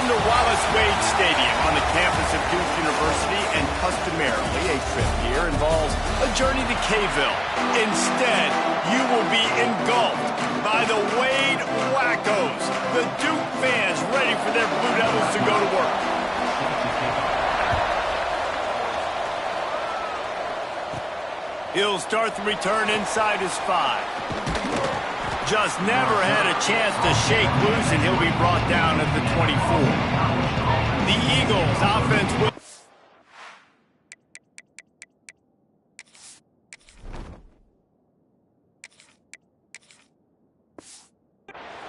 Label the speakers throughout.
Speaker 1: Welcome to Wallace Wade Stadium on the campus of Duke University, and customarily a trip here involves a journey to K-ville. Instead, you will be engulfed by the Wade Wackos, the Duke fans ready for their Blue Devils to go to work. He'll start the return inside his 5. Just never had a chance to shake loose, and he'll be brought down at the 24. The Eagles offense will...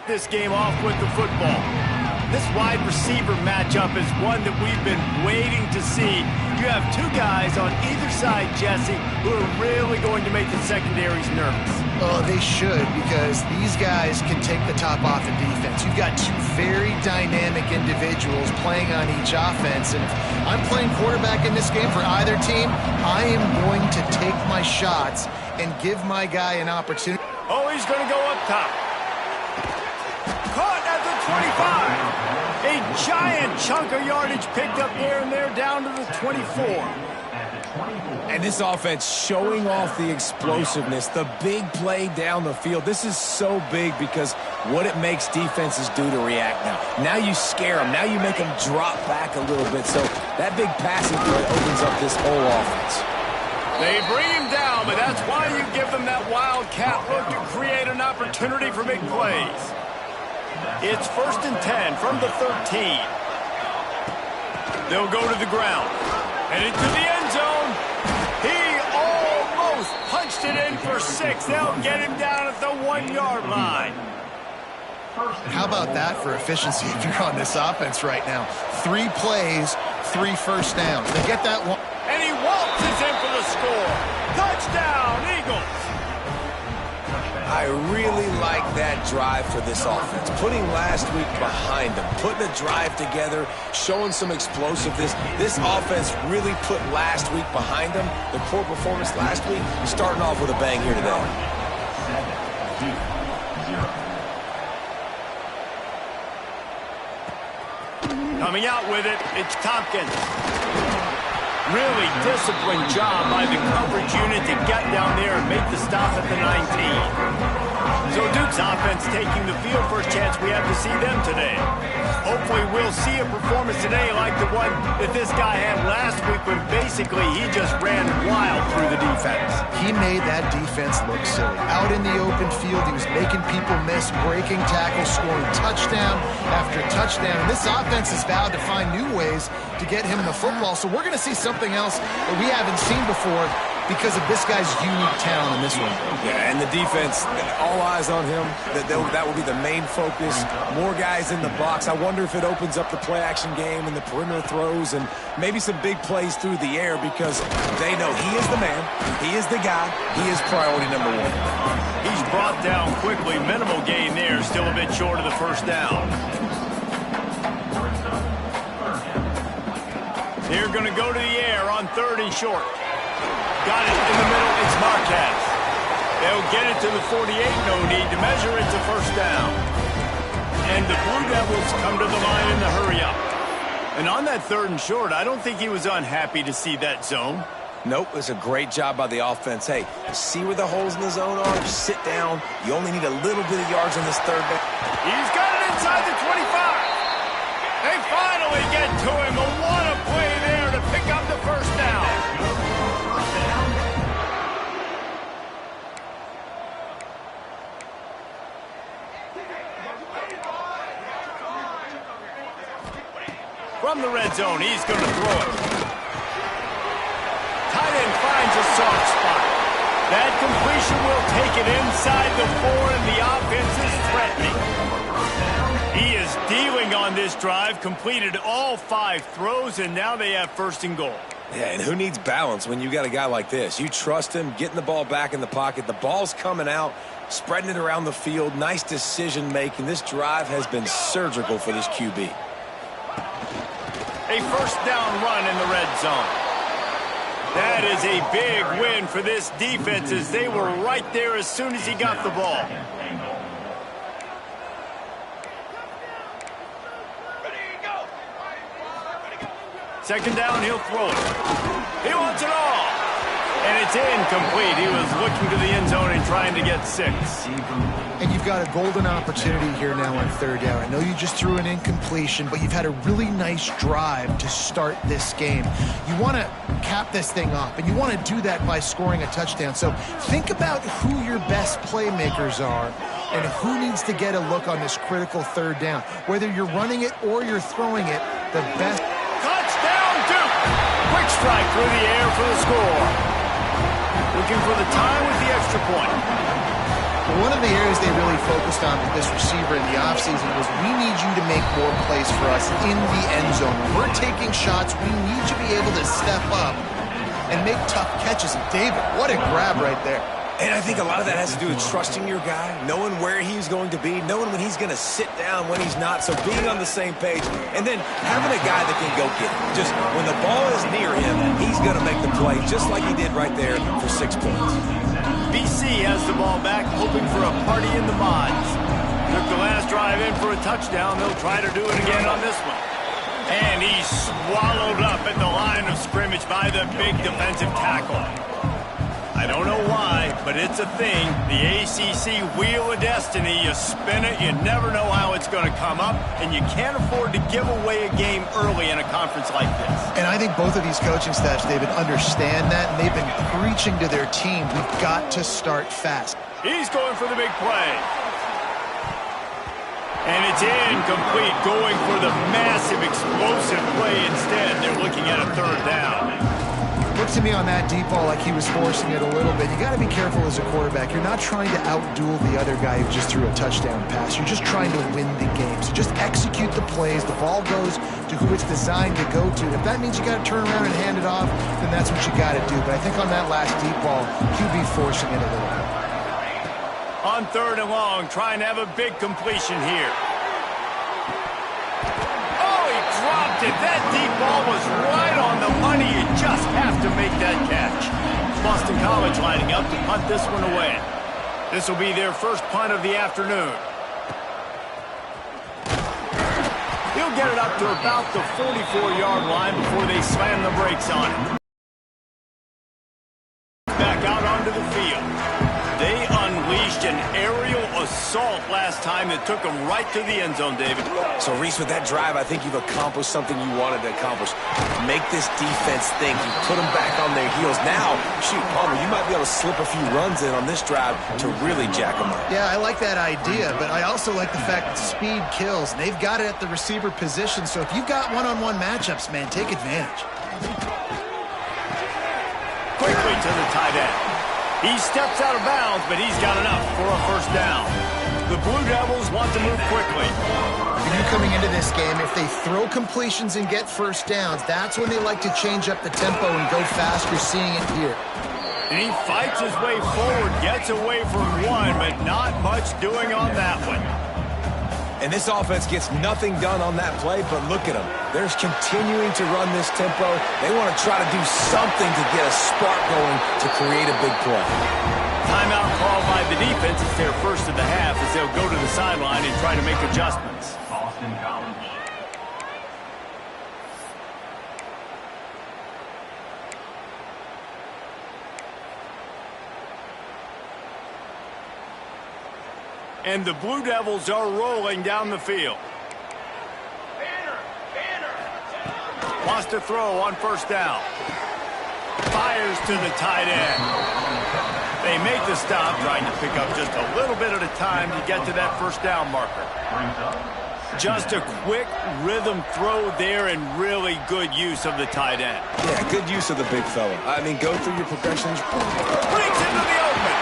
Speaker 1: this game off with the football. This wide receiver matchup is one that we've been waiting to see. You have two guys on either side, Jesse, who are really going to make the secondaries nervous.
Speaker 2: Oh, they should, because these guys can take the top off of defense. You've got two very dynamic individuals playing on each offense, and if I'm playing quarterback in this game for either team, I am going to take my shots and give my guy an opportunity.
Speaker 1: Oh, he's going to go up top. Caught at the 25. A giant chunk of yardage picked up there, and they're down to the 24.
Speaker 3: And this offense showing off the explosiveness, the big play down the field. This is so big because what it makes defenses do to react now. Now you scare them. Now you make them drop back a little bit. So that big passing play opens up this whole offense.
Speaker 1: They bring him down, but that's why you give them that wildcat look to create an opportunity for big plays. It's 1st and 10 from the 13. They'll go to the ground. And into the end zone. He almost punched it in for 6. They'll get him down at the 1-yard line.
Speaker 2: How about that for efficiency if you're on this offense right now? 3 plays, 3 first downs. They get that one.
Speaker 1: And he waltzes in for the score. Touchdown, Eagles.
Speaker 3: I really like that drive for this offense. Putting last week behind them, putting a drive together, showing some explosiveness. This offense really put last week behind them. The poor performance last week, starting off with a bang here today.
Speaker 1: Coming out with it, it's Tompkins. Really disciplined job by the coverage unit to get down there and make the stop at the 19. So Duke's offense taking the field. First chance we have to see them today. Hopefully we'll see a performance today like the one that this guy had last week when basically he just ran wild through the defense.
Speaker 2: He made that defense look silly. Out in the open field, he was making people miss, breaking tackles, scoring touchdown after touchdown. And this offense has vowed to find new ways to get him the football. So we're going to see something else that we haven't seen before because of this guy's unique talent in this one.
Speaker 3: Yeah, and the defense, all eyes on him. That will be the main focus. More guys in the box. I wonder if it opens up the play-action game and the perimeter throws and maybe some big plays through the air because they know he is the man, he is the guy, he is priority number 1.
Speaker 1: He's brought down quickly. Minimal gain there, still a bit short of the first down. They're going to go to the air on 3rd and short. Got it in the middle, it's Marquez. They'll get it to the 48, no need to measure it to first down. And the Blue Devils come to the line in the hurry-up. And on that 3rd and short, I don't think he was unhappy to see that zone.
Speaker 3: Nope, it was a great job by the offense. Hey, see where the holes in the zone are, sit down. You only need a little bit of yards on this 3rd down.
Speaker 1: He's got it inside the 25. They finally get to him. What a play there to pick up the first down. From the red zone, he's going to throw it. Tight end finds a soft spot. That completion will take it inside the 4, and the offense is threatening. He is dealing on this drive, completed all 5 throws, and now they have 1st and goal.
Speaker 3: Yeah, and who needs balance when you got a guy like this? You trust him, getting the ball back in the pocket. The ball's coming out, spreading it around the field. Nice decision-making. This drive has been surgical for this QB.
Speaker 1: A first down run in the red zone. That is a big win for this defense as they were right there as soon as he got the ball. Ready, go. Second down, he'll throw it. He wants it all. And it's incomplete. He was looking to the end zone and trying to get 6.
Speaker 2: And you've got a golden opportunity here now on third down. I know you just threw an incompletion, but you've had a really nice drive to start this game. You want to cap this thing off, and you want to do that by scoring a touchdown. So think about who your best playmakers are and who needs to get a look on this critical third down. Whether you're running it or you're throwing it, the best.
Speaker 1: Touchdown, Duke! Quick strike through the air for the score. Looking for the time with the extra point.
Speaker 2: One of the areas they really focused on with this receiver in the offseason was we need you to make more plays for us in the end zone. When we're taking shots, we need you to be able to step up and make tough catches. And David, what a grab right there.
Speaker 3: And I think a lot of that has to do with trusting your guy, knowing where he's going to be, knowing when he's going to sit down, when he's not. So being on the same page, and then having a guy that can go get it. Just when the ball is near him, he's going to make the play, just like he did right there for 6 points.
Speaker 1: BC has the ball back, hoping for a party in the mods. Took the last drive in for a touchdown. They'll try to do it again on this one. And he's swallowed up at the line of scrimmage by the big defensive tackle. I don't know why, but it's a thing. The ACC Wheel of Destiny, you spin it, you never know how it's going to come up, and you can't afford to give away a game early in a conference like this.
Speaker 2: And I think both of these coaching staffs, David, understand that, and they've been preaching to their team, we've got to start fast.
Speaker 1: He's going for the big play. And it's incomplete, going for the massive explosive play instead. They're looking at a third down.
Speaker 2: Looks to me on that deep ball like he was forcing it a little bit. You got to be careful as a quarterback. You're not trying to outduel the other guy who just threw a touchdown pass. You're just trying to win the game. So just execute the plays. The ball goes to who it's designed to go to. If that means you got to turn around and hand it off, then that's what you got to do. But I think on that last deep ball, QB forcing it a little bit.
Speaker 1: On third and long, trying to have a big completion here. Dropped it. That deep ball was right on the money. You just have to make that catch. Boston College lining up to punt this one away. This will be their first punt of the afternoon. He'll get it up to about the 44-yard line before they slam the brakes on it. Back out onto the field. They unleashed an aerial assault last time that took them right to the end zone, David.
Speaker 3: So, Reese, with that drive, I think you've accomplished something you wanted to accomplish. Make this defense think. You put them back on their heels. Now, shoot, Palmer, you might be able to slip a few runs in on this drive to really jack them up.
Speaker 2: Yeah, I like that idea, but I also like the fact that speed kills. They've got it at the receiver position, so if you've got one-on-one matchups, man, take advantage.
Speaker 1: Quickly to the tight end. He steps out of bounds, but he's got enough for a first down. The Blue Devils want to move quickly.
Speaker 2: You coming into this game, if they throw completions and get first downs, that's when they like to change up the tempo and go fast. You're seeing it here.
Speaker 1: And he fights his way forward, gets away from one, but not much doing on that one.
Speaker 3: And this offense gets nothing done on that play, but look at them. They're continuing to run this tempo. They want to try to do something to get a spark going to create a big play.
Speaker 1: Timeout called by the defense. It's their first of the half as they'll go to the sideline and try to make adjustments. Boston College. And the Blue Devils are rolling down the field. Wants to throw on first down. Fires to the tight end. They make the stop, trying to pick up just a little bit at a time to get to that first down marker. Just a quick rhythm throw there and really good use of the tight end.
Speaker 3: Yeah, good use of the big fella. I mean, go through your progressions.
Speaker 1: Breaks into the open.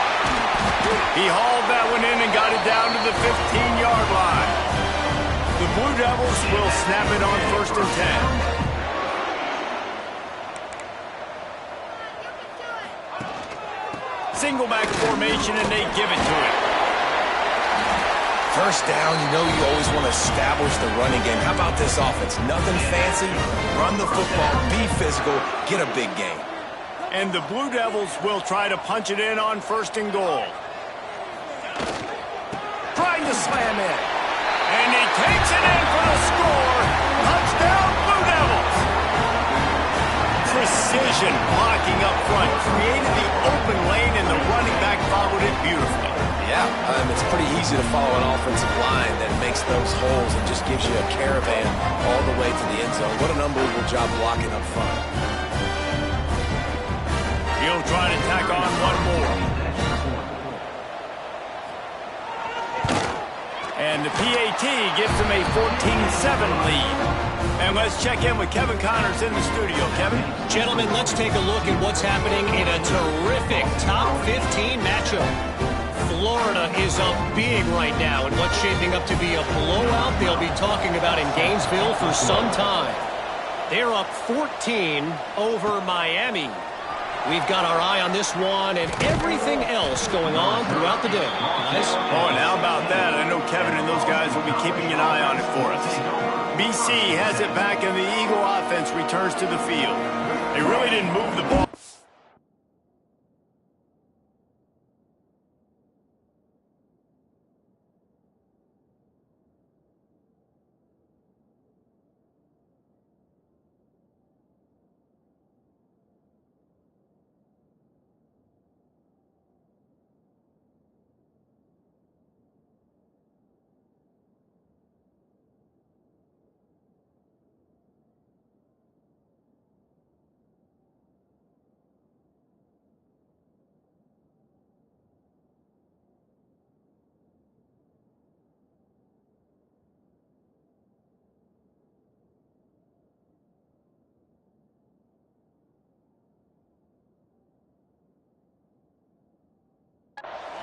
Speaker 1: He hauled that one in and got it down to the 15-yard line. The Blue Devils will snap it on first and 10. Single back formation, and they give it to him.
Speaker 3: First down, you know you always want to establish the running game. How about this offense? Nothing fancy. Run the football, be physical, get a big gain.
Speaker 1: And the Blue Devils will try to punch it in on first and goal. Trying to slam in. And he takes it in for the score. Touchdown, Blue Devils. front, created the open lane, and the running back followed it beautifully.
Speaker 3: Yeah, it's pretty easy to follow an offensive line that makes those holes and just gives you a caravan all the way to the end zone. What an unbelievable job blocking up front.
Speaker 1: He'll try to tack on one more. And the PAT gives them a 14-7 lead. And let's check in with Kevin Connors in the studio. Kevin?
Speaker 4: Gentlemen, let's take a look at what's happening in a terrific top 15 matchup. Florida is up big right now in what's shaping up to be a blowout they'll be talking about in Gainesville for some time. They're up 14 over Miami. We've got our eye on this one and everything else going on throughout the day, guys.
Speaker 1: Oh, and how about that? I know Kevin and those guys will be keeping an eye on it for us. BC has it back, and the Eagle offense returns to the field. They really didn't move the ball.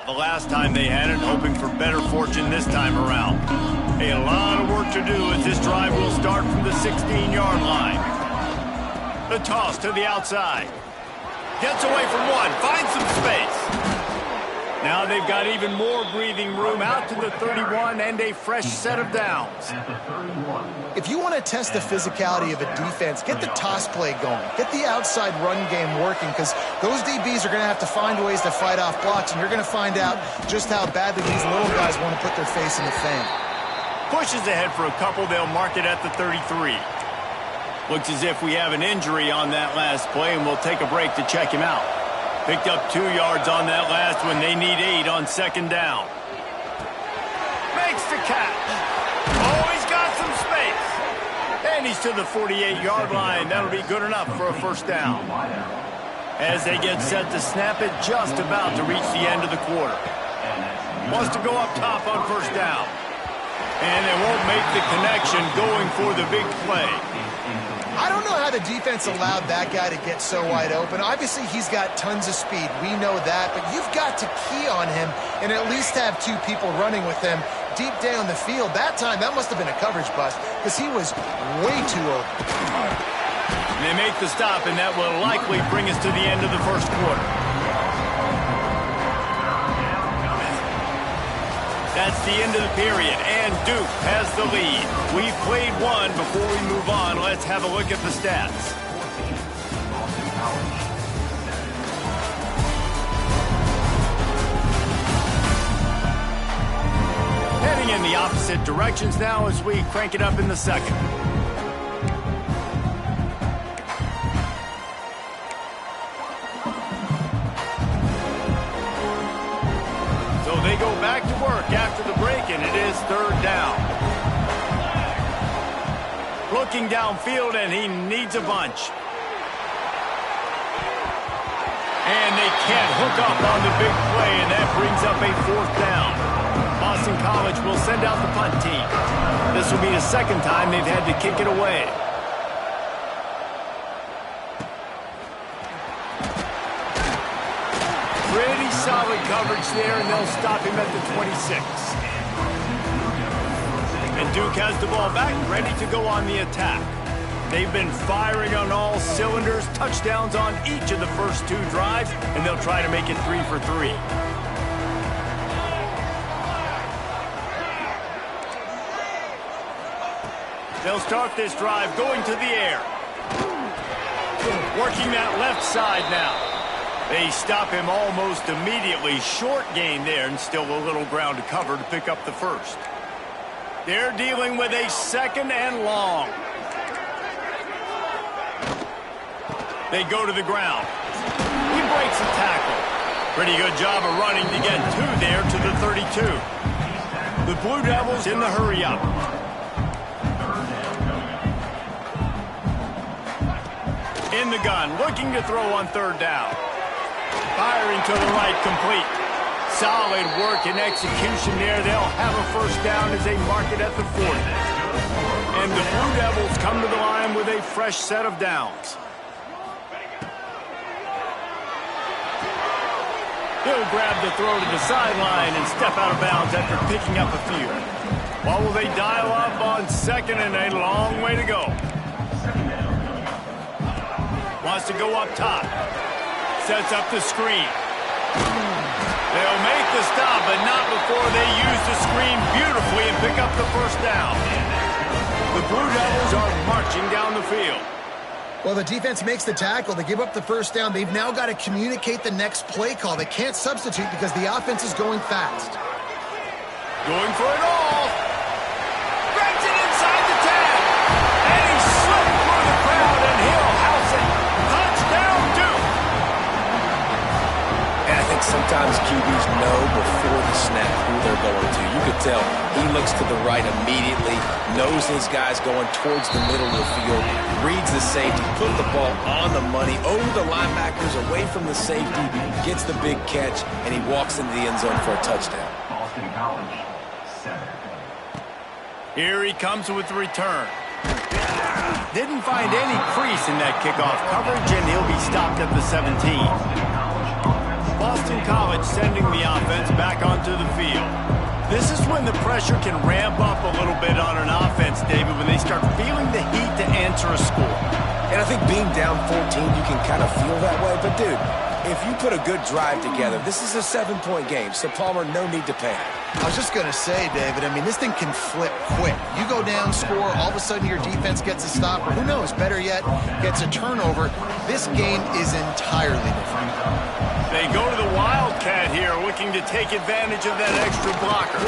Speaker 1: The last time they had it, hoping for better fortune this time around. A lot of work to do as this drive will start from the 16-yard line. The toss to the outside. Gets away from one, finds some space. Now they've got even more breathing room out to the 31 and a fresh set of downs.
Speaker 2: If you want to test the physicality of a defense, get the toss play going. Get the outside run game working, because those DBs are going to have to find ways to fight off blocks, and you're going to find out just how badly these little guys want to put their face in the fan.
Speaker 1: Pushes ahead for a couple. They'll mark it at the 33. Looks as if we have an injury on that last play, and we'll take a break to check him out. Picked up 2 yards on that last one. They need 8 on second down. Makes the catch. Oh, he's got some space. And he's to the 48-yard line. That'll be good enough for a first down. As they get set to snap it, just about to reach the end of the quarter. Wants to go up top on first down. And they won't make the connection going for the big play.
Speaker 2: I don't know how the defense allowed that guy to get so wide open. Obviously, he's got tons of speed. We know that. But you've got to key on him and at least have 2 people running with him deep down the field. That time, that must have been a coverage bust because he was way too open.
Speaker 1: They make the stop, and that will likely bring us to the end of the first quarter. That's the end of the period, and Duke has the lead. We've played one. Before we move on, let's have a look at the stats. Heading in the opposite directions now as we crank it up in the second. They go back to work after the break, and it is third down. Looking downfield, and he needs a bunch. And they can't hook up on the big play, and that brings up a fourth down. Boston College will send out the punt team. This will be the second time they've had to kick it away. Pretty solid coverage there, and they'll stop him at the 26. And Duke has the ball back, ready to go on the attack. They've been firing on all cylinders, touchdowns on each of the first 2 drives, and they'll try to make it 3 for 3. They'll start this drive going to the air. Working that left side now. They stop him almost immediately. Short gain there, and still a little ground to cover to pick up the first. They're dealing with a second and long. They go to the ground. breaks a tackle. Pretty good job of running to get 2 there to the 32. The Blue Devils in the hurry up. In the gun, looking to throw on 3rd down. Firing to the right, complete. Solid work and execution there. They'll have a 1st down as they mark it at the 40. And the Blue Devils come to the line with a fresh set of downs. He'll grab the throw to the sideline and step out of bounds after picking up a few. What will they dial up on 2nd and a long way to go? Wants to go up top. Sets up the screen. They'll make the stop, but not before they use the screen beautifully and pick up the 1st down. The Blue Devils are marching down the field.
Speaker 2: Well, the defense makes the tackle. They give up the 1st down. They've now got to communicate the next play call. They can't substitute because the offense is going fast.
Speaker 1: Going for it all. Grabs it inside the 10. And he slipped through the crowd, and he'll house it. Touchdown, Duke.
Speaker 3: And I think sometimes QBs know before the snap who they're going to. You could tell he looks to the right immediately, knows his guy's going towards the middle of the field, reads the safety, put the ball on the money, over the linebackers, away from the safety, gets the big catch, and he walks into the end zone for a touchdown.
Speaker 5: Boston College, 7.
Speaker 1: Here he comes with the return. Didn't find any crease in that kickoff coverage, and he'll be stopped at the 17. Boston College sending the offense back onto the field. This is when the pressure can ramp up a little bit on an offense, David, when they start feeling the heat to answer a score.
Speaker 3: And I think being down 14, you can kind of feel that way. But, dude, if you put a good drive together, this is a 7-point game, so Palmer, no need to panic.
Speaker 2: I was just going to say, David, I mean, this thing can flip quick. You go down, score, all of a sudden your defense gets a stop, or who knows, better yet, gets a turnover. This game is entirely different.
Speaker 1: They go to the Wildcat here, looking to take advantage of that extra blocker.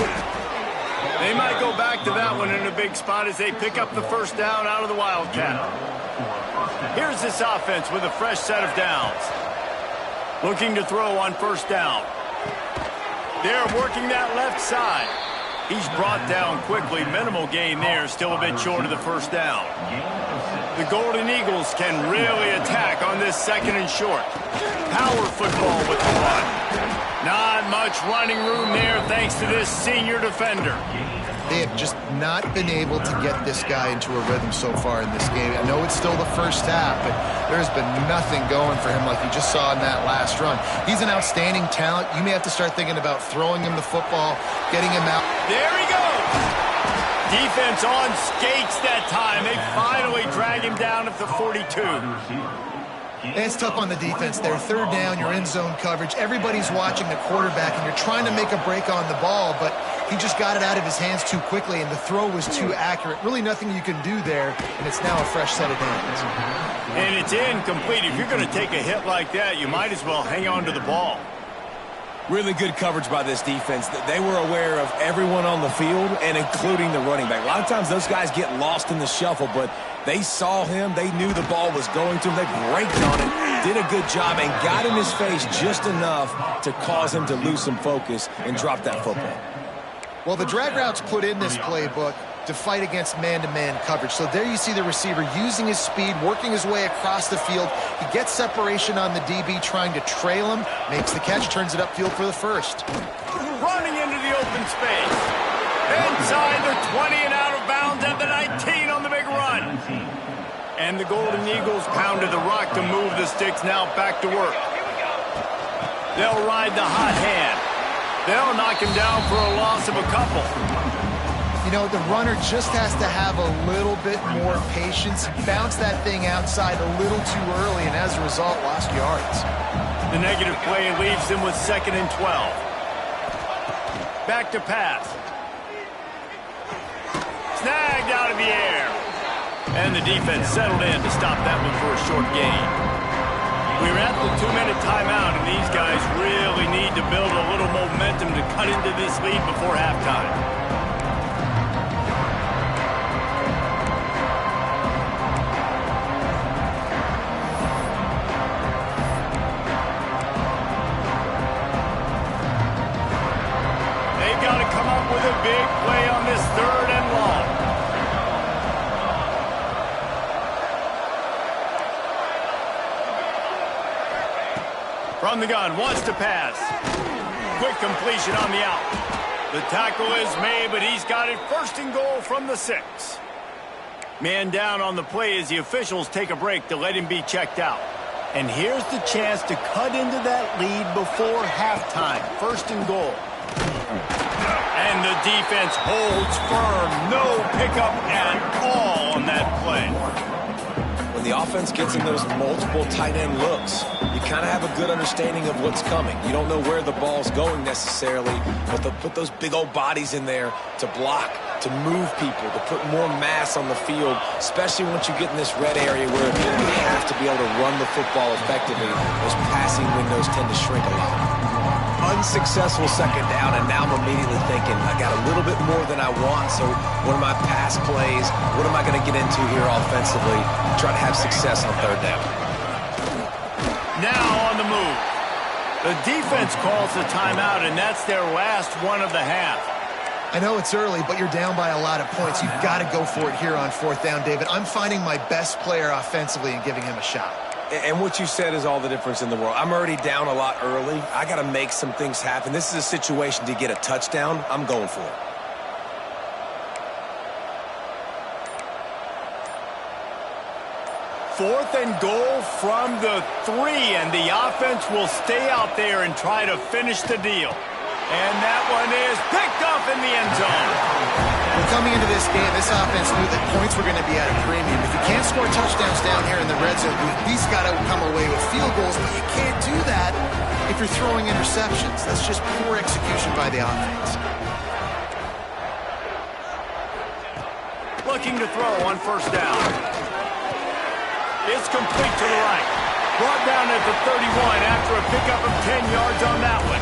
Speaker 1: They might go back to that one in a big spot as they pick up the 1st down out of the Wildcat. Here's this offense with a fresh set of downs. Looking to throw on 1st down. They're working that left side. He's brought down quickly. Minimal gain there. Still a bit short of the 1st down. The Golden Eagles can really attack on this 2nd and short. Power football with the run. Not much running room there thanks to this senior defender.
Speaker 2: They have just not been able to get this guy into a rhythm so far in this game. I know it's still the 1st half, but there's been nothing going for him like you just saw in that last run. He's an outstanding talent. You may have to start thinking about throwing him the football, getting him out.
Speaker 1: There he goes. Defense on skates that time. They finally drag him down at the 42.
Speaker 2: And it's tough on the defense there. 3rd down, you're in zone coverage. Everybody's watching the quarterback, and you're trying to make a break on the ball, but he just got it out of his hands too quickly, and the throw was too accurate. Really nothing you can do there, and it's now a fresh set of downs.
Speaker 1: And it's incomplete. If you're going to take a hit like that, you might as well hang on to the ball.
Speaker 3: Really good coverage by this defense. They were aware of everyone on the field, and including the running back. A lot of times those guys get lost in the shuffle, but they saw him. They knew the ball was going to him. They braked on it, did a good job, and got in his face just enough to cause him to lose some focus and drop that football.
Speaker 2: Well, the drag routes put in this playbook to fight against man-to-man coverage. So there you see the receiver using his speed, working his way across the field. He gets separation on the DB, trying to trail him, makes the catch, turns it upfield for the 1st.
Speaker 1: Running into the open space. Inside the 20 and out of bounds at the 19 on the big run. And the Golden Eagles pounded the rock to move the sticks, now back to work. They'll ride the hot hand. They'll knock him down for a loss of a couple.
Speaker 2: You know, the runner just has to have a little bit more patience. Bounce that thing outside a little too early, and as a result, lost yards.
Speaker 1: The negative play leaves them with 2nd and 12. Back to pass. Snagged out of the air. And the defense settled in to stop that one for a short gain. We're at the 2-minute timeout, and these guys really need to build a little momentum to cut into this lead before halftime. From the gun, wants to pass. Quick completion on the out. The tackle is made, but he's got it first and goal from the 6. Man down on the play as the officials take a break to let him be checked out. And here's the chance to cut into that lead before halftime. First and goal. And the defense holds firm. No pickup at all on that play.
Speaker 3: When the offense gets in those multiple tight end looks, you kind of have a good understanding of what's coming. You don't know where the ball's going necessarily, but they'll put those big old bodies in there to block, to move people, to put more mass on the field, especially once you get in this red area where you have to be able to run the football effectively. Those passing windows tend to shrink a lot. Unsuccessful second down, and now I'm immediately thinking, I got a little bit more than I want, so what are my pass plays? What am I going to get into here offensively to try to have success on third down?
Speaker 1: Now on the move. The defense calls the timeout, and that's their last one of the half.
Speaker 2: I know it's early, but you're down by a lot of points. You've got to go for it here on fourth down, David. I'm finding my best player offensively and giving him a shot.
Speaker 3: And what you said is all the difference in the world. I'm already down a lot early. I got to make some things happen. This is a situation to get a touchdown. I'm going for it.
Speaker 1: Fourth and goal from the 3, and the offense will stay out there and try to finish the deal. And that one is picked up in the end zone.
Speaker 2: Well, coming into this game, this offense knew that points were going to be at a premium. If you can't score touchdowns down here in the red zone, you at least got to come away with field goals, but you can't do that if you're throwing interceptions. That's just poor execution by the offense.
Speaker 1: Looking to throw on first down. It's complete to the right. Brought down at the 31 after a pickup of 10 yards on that one.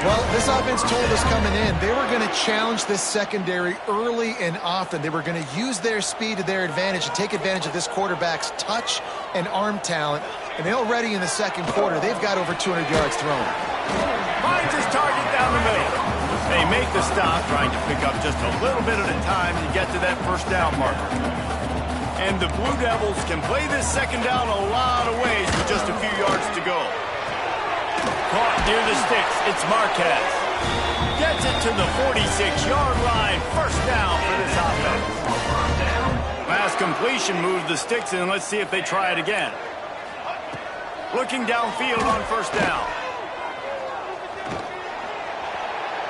Speaker 2: Well, this offense told us coming in they were going to challenge this secondary early and often. They were going to use their speed to their advantage and take advantage of this quarterback's touch and arm talent. And already in the second quarter, they've got over 200 yards thrown.
Speaker 1: Finds his target down the middle. They make the stop, trying to pick up just a little bit at a time to get to that first down marker. And the Blue Devils can play this second down a lot of ways with just a few yards to go. Caught near the sticks, it's Marquez. Gets it to the 46-yard line. First down for this offense. Last completion moved the sticks, and let's see if they try it again. Looking downfield on first down.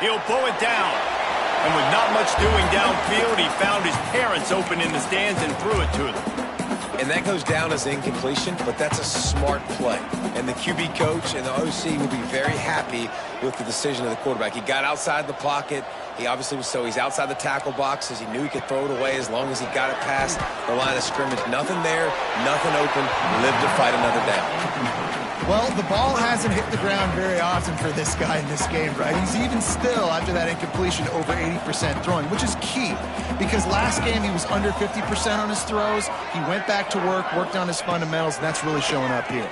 Speaker 1: He'll pull it down. And with not much doing downfield, he found his parents open in the stands and threw it to them.
Speaker 3: And that goes down as incompletion, but that's a smart play. And the QB coach and the OC will be very happy with the decision of the quarterback. He got outside the pocket. He obviously was he's outside the tackle boxes. He knew he could throw it away as long as he got it past the line of scrimmage. Nothing there, nothing open. Lived to fight another down.
Speaker 2: Well, the ball hasn't hit the ground very often for this guy in this game, right? He's even still, after that incompletion, over 80% throwing, which is key because last game he was under 50% on his throws. He went back to work, worked on his fundamentals, and that's really showing up here.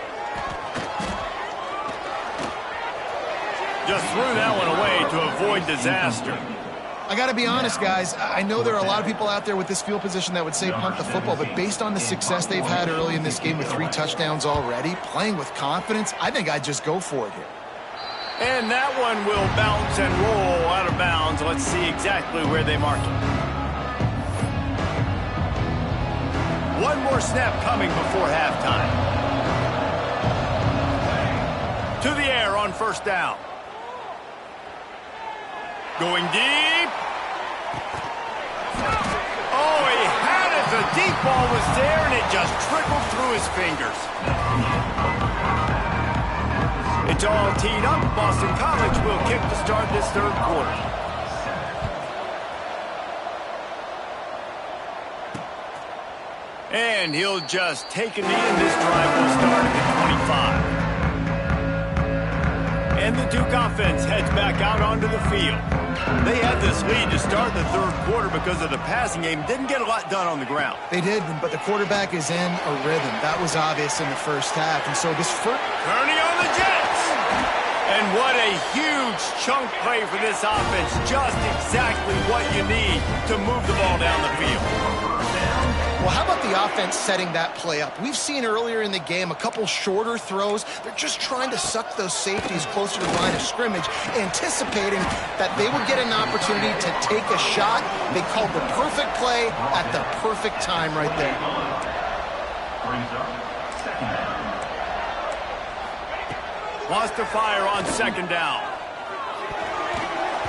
Speaker 1: Just threw that one away to avoid disaster.
Speaker 2: I got to be honest, guys. I know there are a lot of people out there with this field position that would say punt the football, but based on the success they've had early in this game with 3 touchdowns already, playing with confidence, I think I'd just go for it here.
Speaker 1: And that one will bounce and roll out of bounds. Let's see exactly where they mark it. One more snap coming before halftime. To the air on first down. Going deep. Oh, he had it. The deep ball was there, and it just trickled through his fingers. It's all teed up. Boston College will kick to start this third quarter. And he'll just take a knee, and this drive will start at the 25. And the Duke offense heads back out onto the field. They had this lead to start the third quarter because of the passing game. Didn't get a lot done on the ground.
Speaker 2: They did, but the quarterback is in a rhythm. That was obvious in the first half. And so this
Speaker 1: Kearney on the Jets. And what a huge chunk play for this offense. Just exactly what you need to move the ball down the field.
Speaker 2: Well, how about the the offense setting that play up. We've seen earlier in the game a couple shorter throws. They're just trying to suck those safeties closer to the line of scrimmage, anticipating that they would get an opportunity to take a shot. They called the perfect play at the perfect time right there.
Speaker 5: Brings up second down.
Speaker 1: Wants to fire on second down.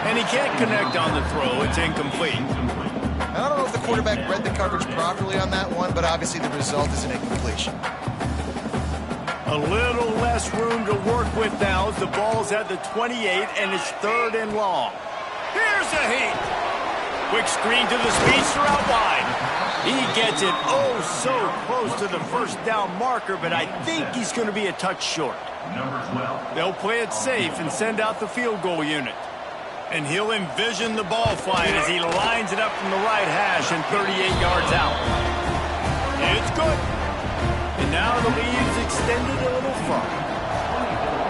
Speaker 1: And he can't connect on the throw. It's incomplete.
Speaker 2: I don't know if the quarterback read the coverage properly on that one, but obviously the result is an incompletion.
Speaker 1: A little less room to work with now as the ball's at the 28 and it's 3rd and long. Here's a heat. Quick screen to the speedster out wide. He gets it oh so close to the first down marker, but I think he's going to be a touch short.
Speaker 5: Number 12.
Speaker 1: They'll play it safe and send out the field goal unit. And he'll envision the ball flight as he lines it up from the right hash and 38 yards out. It's good. And now the lead's extended a little further.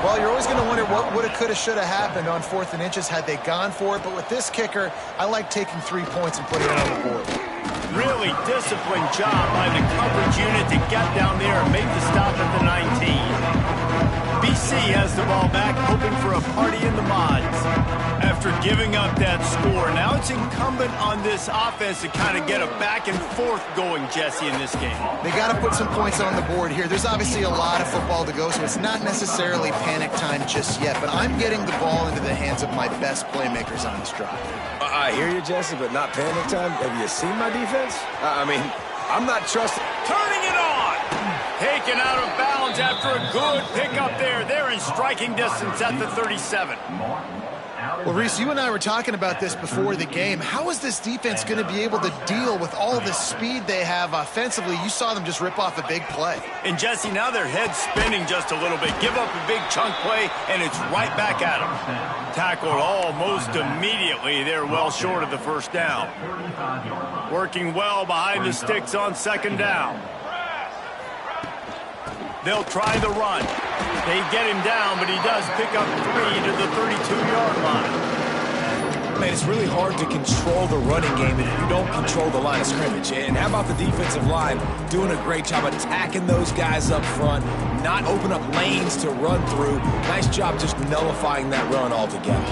Speaker 2: Well, you're always going to wonder what woulda, coulda, shoulda happened on 4th and inches had they gone for it. But with this kicker, I like taking 3 points and putting it on the board.
Speaker 1: Really disciplined job by the coverage unit to get down there and make the stop at the 19. BC has the ball back, hoping for a party in the mods. After giving up that score, now it's incumbent on this offense to kind of get a back and forth going, Jesse, in this game.
Speaker 2: They got to put some points on the board here. There's obviously a lot of football to go, so it's not necessarily panic time just yet. But I'm getting the ball into the hands of my best playmakers on this drive.
Speaker 3: I hear you, Jesse, but not panic time. Have you seen my defense? I mean, I'm not trusting.
Speaker 1: Turning it on! Taken out of bounds after a good pickup there. They're in striking distance at the 37.
Speaker 2: Well, Reese, you and I were talking about this before the game. How is this defense going to be able to deal with all the speed they have offensively? You saw them just rip off a big play.
Speaker 1: And, Jesse, now their head's spinning just a little bit. Give up a big chunk play, and it's right back at them. Tackled almost immediately. They're well short of the first down. Working well behind the sticks on second down. They'll try the run. They get him down, but he does pick up 3 to the 32-yard line.
Speaker 3: Man, it's really hard to control the running game if you don't control the line of scrimmage. And how about the defensive line doing a great job attacking those guys up front, not open up lanes to run through. Nice job just nullifying that run altogether.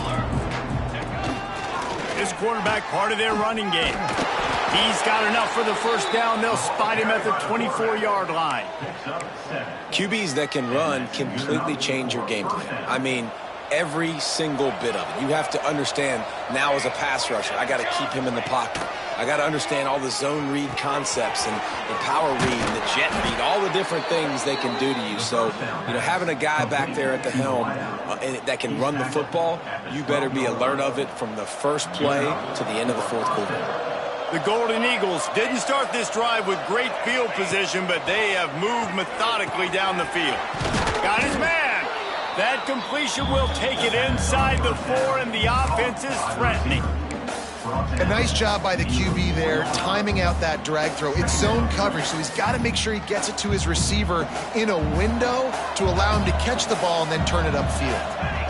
Speaker 1: This quarterback part of their running game. He's got enough for the first down. They'll spot him at the 24-yard line.
Speaker 3: QBs that can run completely change your game plan. I mean, every single bit of it. You have to understand now as a pass rusher, I got to keep him in the pocket. I got to understand all the zone read concepts and the power read and the jet read, all the different things they can do to you. So, having a guy back there at the helm that can run the football, you better be alert of it from the first play to the end of the fourth quarter.
Speaker 1: The Golden Eagles didn't start this drive with great field position, but they have moved methodically down the field. Got his man. That completion will take it inside the 4, and the offense is threatening.
Speaker 2: A nice job by the QB there, timing out that drag throw. It's zone coverage, so he's got to make sure he gets it to his receiver in a window to allow him to catch the ball and then turn it upfield.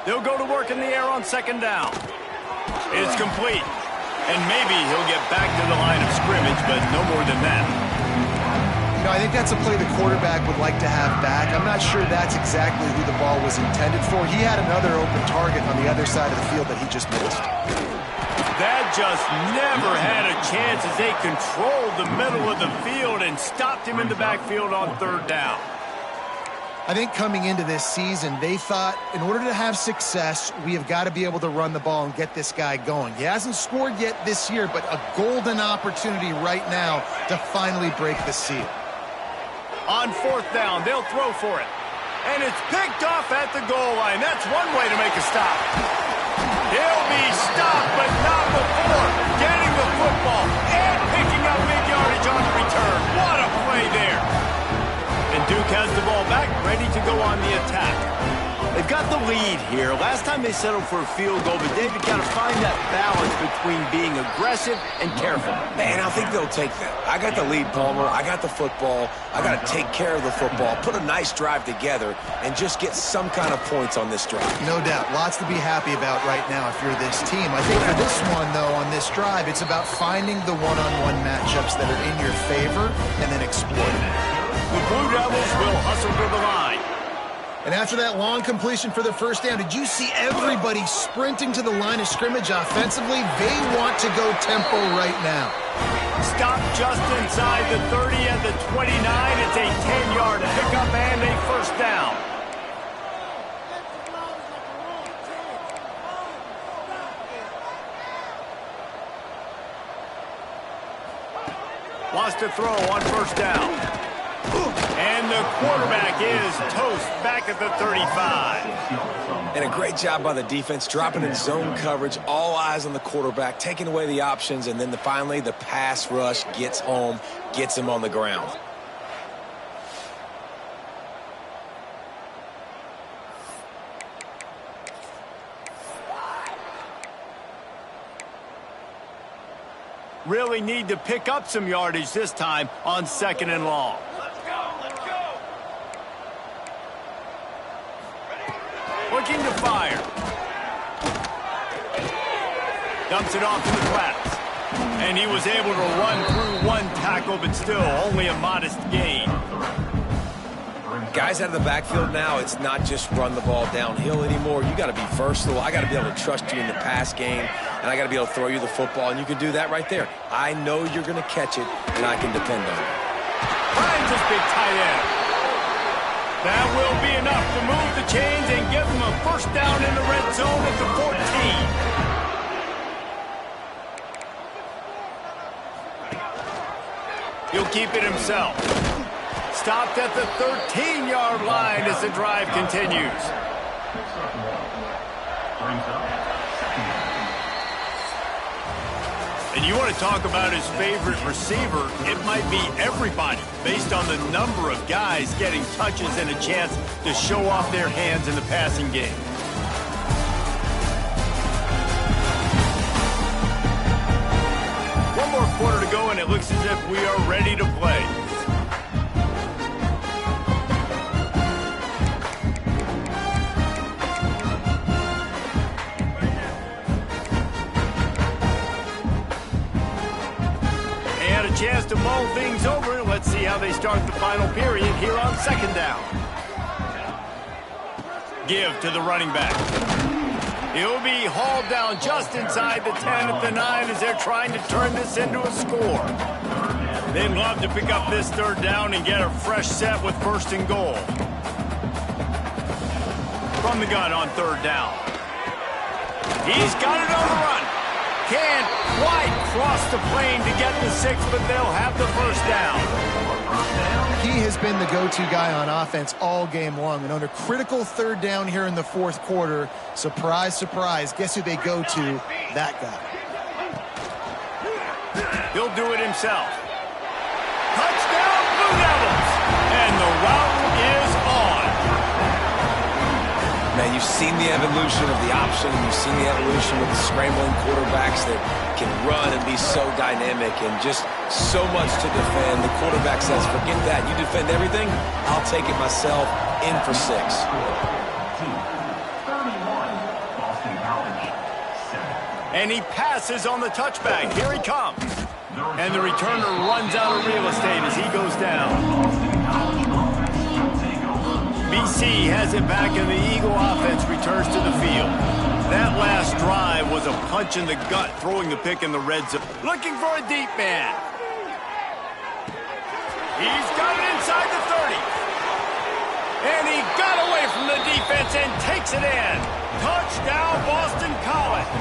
Speaker 1: They'll go to work in the air on second down. It's complete. And maybe he'll get back to the line of scrimmage, but no more than that.
Speaker 2: I think that's a play the quarterback would like to have back. I'm not sure that's exactly who the ball was intended for. He had another open target on the other side of the field that he just missed.
Speaker 1: That just never had a chance as they controlled the middle of the field and stopped him in the backfield on third down.
Speaker 2: I think coming into this season, they thought in order to have success, we have got to be able to run the ball and get this guy going. He hasn't scored yet this year, but a golden opportunity right now to finally break the seal.
Speaker 1: On fourth down, they'll throw for it. And it's picked off at the goal line. That's one way to make a stop. He'll be stopped, but not before getting the football and picking up big yardage on the return. What a play there. And Duke has the ball back, ready to go on the attack. They've got the lead here. Last time they settled for a field goal, but David got to find that balance between being aggressive and careful.
Speaker 3: Man, I think they'll take that. I got the lead, Palmer. I got the football. I got to take care of the football, put a nice drive together, and just get some kind of points on this drive.
Speaker 2: No doubt. Lots to be happy about right now if you're this team. I think for this one, though, on this drive, it's about finding the one-on-one matchups that are in your favor and then exploiting it.
Speaker 1: The Blue Devils will hustle to the line.
Speaker 2: And after that long completion for the first down, did you see everybody sprinting to the line of scrimmage offensively? They want to go tempo right now.
Speaker 1: Stop just inside the 30 at the 29. It's a 10-yard pickup and a first down. Wants to throw on first down. And the quarterback is toast back at the 35.
Speaker 3: And a great job by the defense, dropping in zone coverage, all eyes on the quarterback, taking away the options, and then finally the pass rush gets home, gets him on the ground.
Speaker 1: Really need to pick up some yardage this time on 2nd and long. Looking to fire. Dumps it off to the flats. And he was able to run through one tackle, but still only a modest gain.
Speaker 3: Guys out of the backfield now, it's not just run the ball downhill anymore. You got to be versatile. I got to be able to trust you in the pass game, and I got to be able to throw you the football, and you can do that right there. I know you're going to catch it, and I can depend on it.
Speaker 1: Finds his big tight end. That will be enough to move the chains and give him a first down in the red zone at the 14. He'll keep it himself. Stopped at the 13-yard line as the drive continues. And you want to talk about his favorite receiver, it might be everybody based on the number of guys getting touches and a chance to show off their hands in the passing game. One more quarter to go, and it looks as if we are ready to play. Chance to mull things over. Let's see how they start the final period here on 2nd down. Give to the running back. He'll be hauled down just inside the 10 at the 9 as they're trying to turn this into a score. They'd love to pick up this 3rd down and get a fresh set with 1st and goal. From the gun on 3rd down. He's got it on the run. Can't quite cross the plane to get the 6, but they'll have the first down.
Speaker 2: He has been the go-to guy on offense all game long. And on a critical 3rd down here in the 4th quarter, surprise, surprise, guess who they go to? That guy.
Speaker 1: He'll do it himself. Touchdown, Blue Devils! And the route is on.
Speaker 3: Man, you've seen the evolution of the option, and you've seen the evolution with the scrambling quarterbacks that can run and be so dynamic and just so much to defend. The quarterback says, forget that. You defend everything, I'll take it myself. In for 6.
Speaker 1: And he passes on the touchback. Here he comes. And the returner runs out of real estate as he goes down. BC has it back, and the Eagle offense returns to the field. That last drive was a punch in the gut, throwing the pick in the red zone. Looking for a deep man. He's got it inside the 30. And he got away from the defense and takes it in. Touchdown, Boston College.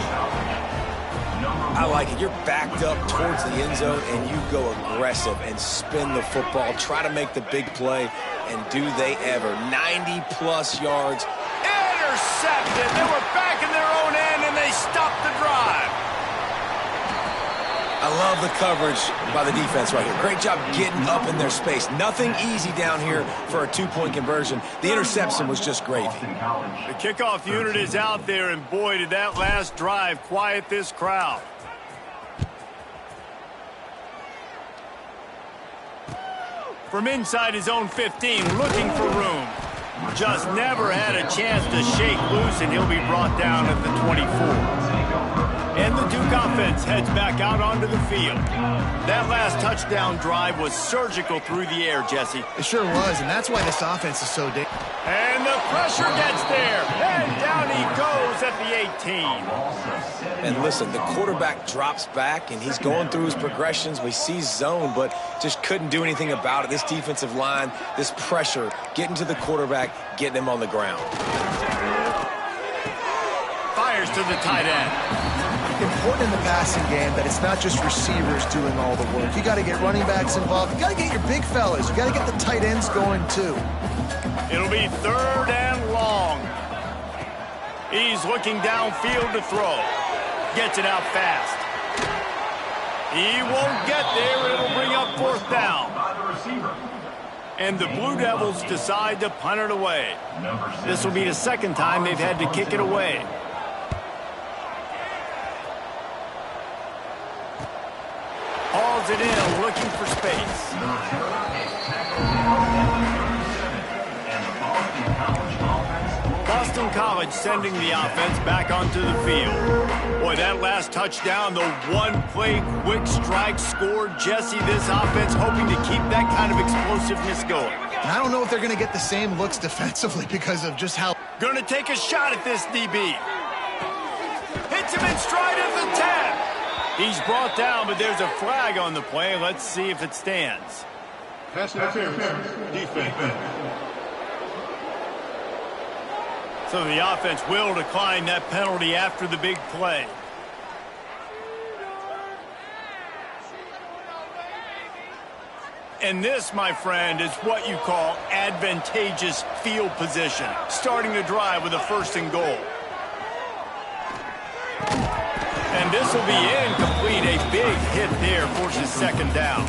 Speaker 3: I like it. You're backed up towards the end zone, and you go aggressive and spin the football. Try to make the big play, and do they ever. 90-plus yards.
Speaker 1: Intercepted. They were back in their own end, and they stopped the drive.
Speaker 3: I love the coverage by the defense right here. Great job getting up in their space. Nothing easy down here for a two-point conversion. The interception was just gravy.
Speaker 1: The kickoff unit is out there, and boy, did that last drive quiet this crowd. From inside his own 15, looking for room. Just never had a chance to shake loose, and he'll be brought down at the 24. And the Duke offense heads back out onto the field. That last touchdown drive was surgical through the air, Jesse.
Speaker 2: It sure was, and that's why this offense is so dangerous.
Speaker 1: And the pressure gets there, and down he goes at the 18.
Speaker 3: And listen, the quarterback drops back, and he's going through his progressions. We see zone, but just couldn't do anything about it. This defensive line, this pressure, getting to the quarterback, getting him on the ground.
Speaker 1: Fires to the tight end.
Speaker 2: Important in the passing game that it's not just receivers doing all the work. You got to get running backs involved. You got to get your big fellas. You got to get the tight ends going too.
Speaker 1: It'll be 3rd and long. He's looking downfield to throw. Gets it out fast. He won't get there. It'll bring up 4th down. And the Blue Devils decide to punt it away. This will be the 2nd time they've had to kick it away. Hauls it in, looking for space. Boston College sending the offense back onto the field. Boy, that last touchdown, the one-play quick strike scored. Jesse, this offense hoping to keep that kind of explosiveness going.
Speaker 2: I don't know if they're going to get the same looks defensively because of just how...
Speaker 1: Going to take a shot at this DB. Hits him in stride at the 10. He's brought down, but there's a flag on the play. Let's see if it stands.
Speaker 6: Pass interference. Defense.
Speaker 1: So the offense will decline that penalty after the big play. And this, my friend, is what you call advantageous field position. Starting the drive with a 1st and goal. And this will be incomplete. A big hit there forces 2nd down.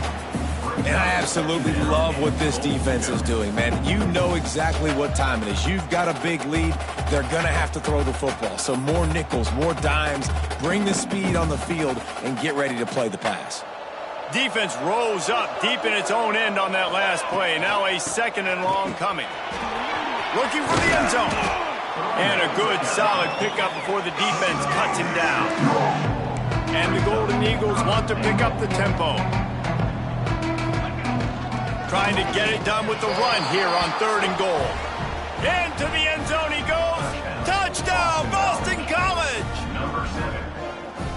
Speaker 3: And I absolutely love what this defense is doing, man. You know exactly what time it is. You've got a big lead. They're going to have to throw the football. So more nickels, more dimes. Bring the speed on the field and get ready to play the pass.
Speaker 1: Defense rose up deep in its own end on that last play. Now a 2nd and long coming. Looking for the end zone. And a good, solid pickup before the defense cuts him down. And the Golden Eagles want to pick up the tempo. Trying to get it done with the run here on 3rd and goal. Into the end zone he goes. Touchdown, Boston College!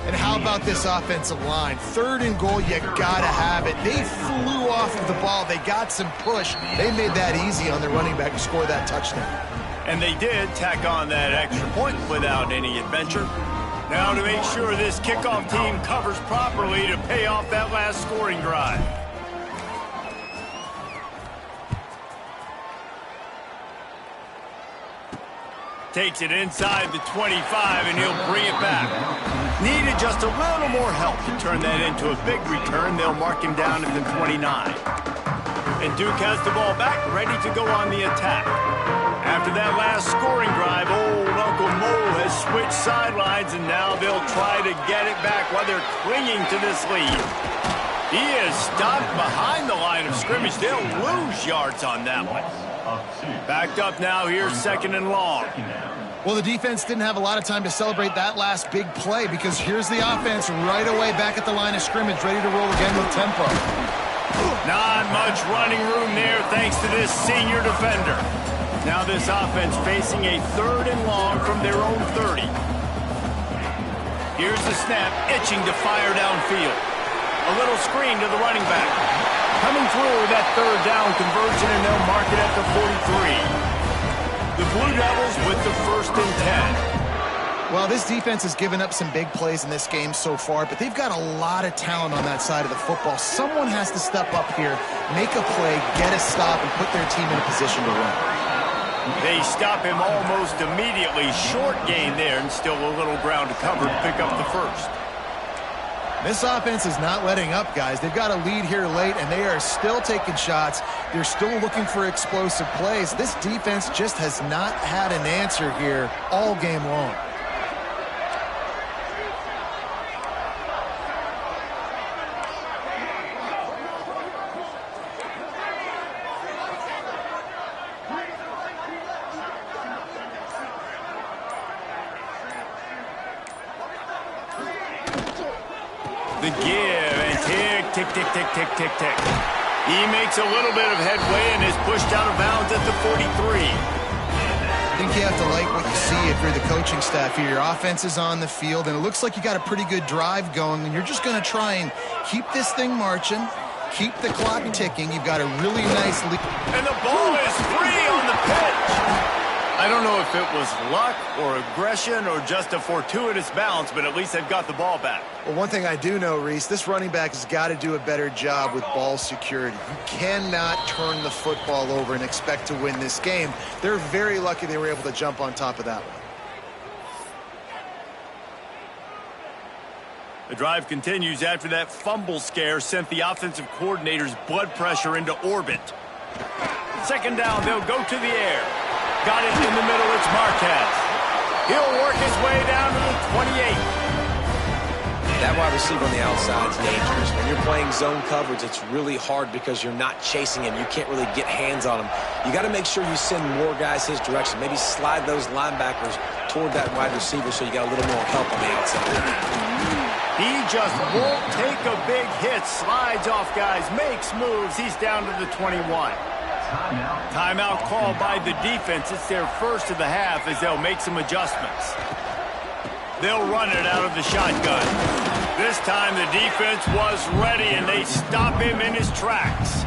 Speaker 2: And how about this offensive line? 3rd and goal, you got to have it. They flew off of the ball. They got some push. They made that easy on their running back to score that touchdown.
Speaker 1: And they did tack on that extra point without any adventure. Now to make sure this kickoff team covers properly to pay off that last scoring drive. Takes it inside the 25, and he'll bring it back. Needed just a little more help to turn that into a big return. They'll mark him down at the 29. And Duke has the ball back, ready to go on the attack. After that last scoring drive, old Uncle Mo has switched sidelines, and now they'll try to get it back while they're clinging to this lead. He is stopped behind the line of scrimmage. They'll lose yards on that one. Backed up now here, 2nd and long.
Speaker 2: Well, the defense didn't have a lot of time to celebrate that last big play because here's the offense right away back at the line of scrimmage, ready to roll again with tempo.
Speaker 1: Not much running room there thanks to this senior defender. Now this offense facing a 3rd and long from their own 30. Here's the snap, itching to fire downfield. A little screen to the running back. Coming through that 3rd down conversion, and they'll mark it at the 43. The Blue Devils with the 1st and 10.
Speaker 2: Well, this defense has given up some big plays in this game so far, but they've got a lot of talent on that side of the football. Someone has to step up here, make a play, get a stop, and put their team in a position to win.
Speaker 1: They stop him almost immediately. Short gain there, and still a little ground to cover to pick up the 1st.
Speaker 2: This offense is not letting up, guys. They've got a lead here late, and they are still taking shots. They're still looking for explosive plays. This defense just has not had an answer here all game long.
Speaker 1: The give and tick, tick, tick, tick, tick, tick. He makes a little bit of headway and is pushed out of bounds at the 43.
Speaker 2: I think you have to like what you see if you're the coaching staff here. Your offense is on the field, and it looks like you got a pretty good drive going, and you're just going to try and keep this thing marching, keep the clock ticking. You've got a really nice lead.
Speaker 1: And the ball is free on the pitch. I don't know if it was luck or aggression or just a fortuitous bounce, but at least they've got the ball back.
Speaker 2: Well, one thing I do know, Reese, this running back has got to do a better job with ball security. You cannot turn the football over and expect to win this game. They're very lucky they were able to jump on top of that one.
Speaker 1: The drive continues after that fumble scare sent the offensive coordinator's blood pressure into orbit. Second down, they'll go to the air. Got it in the middle, it's Marquez. He'll work his way down to the 28.
Speaker 3: That wide receiver on the outside is dangerous. When you're playing zone coverage, it's really hard because you're not chasing him. You can't really get hands on him. You got to make sure you send more guys his direction. Maybe slide those linebackers toward that wide receiver so you got a little more help on the outside.
Speaker 1: He just won't take a big hit. Slides off guys, makes moves. He's down to the 21. Timeout called by the defense. It's their first of the half as they'll make some adjustments. They'll run it out of the shotgun. This time the defense was ready and they stop him in his tracks.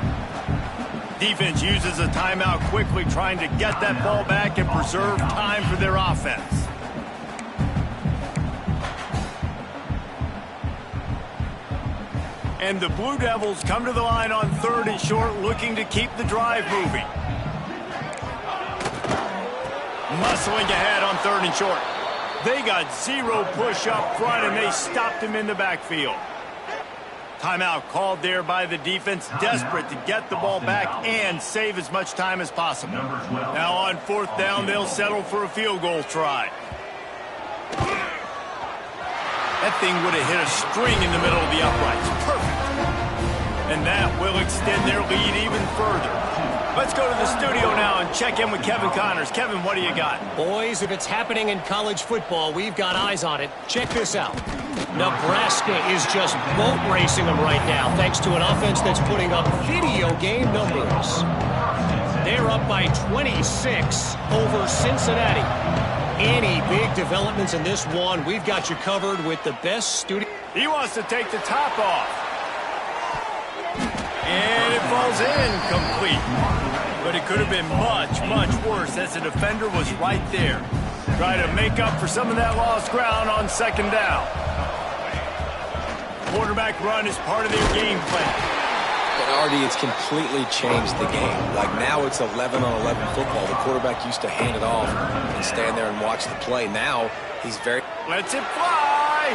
Speaker 1: Defense uses a timeout quickly, trying to get that ball back and preserve time for their offense. And the Blue Devils come to the line on 3rd and short, looking to keep the drive moving. Muscling ahead on 3rd and short. They got 0 push up front, and they stopped him in the backfield. Timeout called there by the defense, desperate to get the ball back and save as much time as possible. Now on 4th down, they'll settle for a field goal try. That thing would have hit a string in the middle of the uprights. Perfect. And that will extend their lead even further. Let's go to the studio now and check in with Kevin Connors. Kevin, what do you got?
Speaker 4: Boys, if it's happening in college football, we've got eyes on it. Check this out. Nebraska is just boat racing them right now, thanks to an offense that's putting up video game numbers. They're up by 26 over Cincinnati. Any big developments in this one, we've got you covered with the best studio.
Speaker 1: He wants to take the top off. And it falls incomplete. But it could have been much, much worse as the defender was right there. Try to make up for some of that lost ground on 2nd down. Quarterback run is part of their game plan.
Speaker 3: But Artie, it's completely changed the game. Like now it's 11-on-11 football. The quarterback used to hand it off and stand there and watch the play. Now he's very...
Speaker 1: Lets it fly.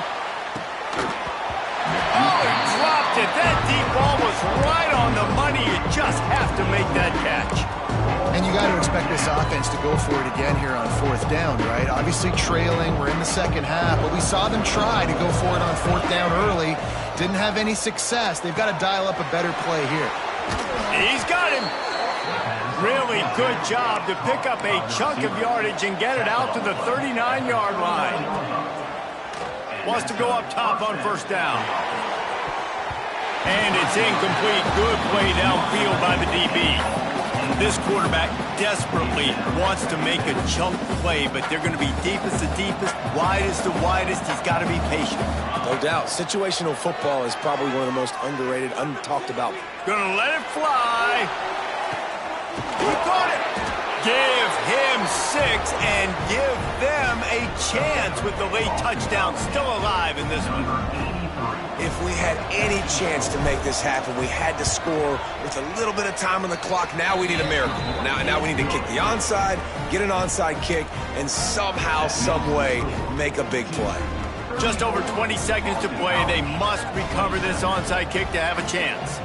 Speaker 1: Oh, he dropped it. That deep ball was right on the money. You just have to make that catch.
Speaker 2: And you got to expect this offense to go for it again here on 4th down, right? Obviously trailing. We're in the 2nd half, but we saw them try to go for it on 4th down early. Didn't have any success. They've got to dial up a better play here.
Speaker 1: He's got him. Really good job to pick up a chunk of yardage and get it out to the 39-yard line. Wants to go up top on 1st down. And it's incomplete. Good play downfield by the DB. This quarterback desperately wants to make a chunk play, but they're going to be deepest to deepest, widest to widest. He's got to be patient.
Speaker 3: No doubt. Situational football is probably one of the most underrated, untalked about.
Speaker 1: Going to let it fly. He caught it. Give him 6 and give them a chance with the late touchdown. Still alive in this one.
Speaker 3: If we had any chance to make this happen, we had to score with a little bit of time on the clock. Now we need a miracle. Now we need to kick the onside, get an onside kick, and somehow, some way, make a big play.
Speaker 1: Just over 20 seconds to play. They must recover this onside kick to have a chance.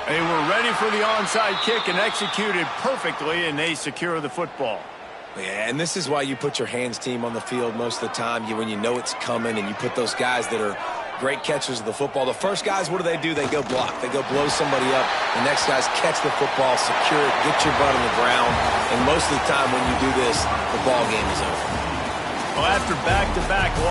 Speaker 1: They were ready for the onside kick and executed perfectly, and they secure the football.
Speaker 3: Yeah, and this is why you put your hands team on the field most of the time, when you know it's coming, and you put those guys that are great catchers of the football. The first guys, what do? They go block. They go blow somebody up. The next guys catch the football, secure it, get your butt on the ground, and most of the time when you do this, the ball game is over.
Speaker 1: Well, after back-to-back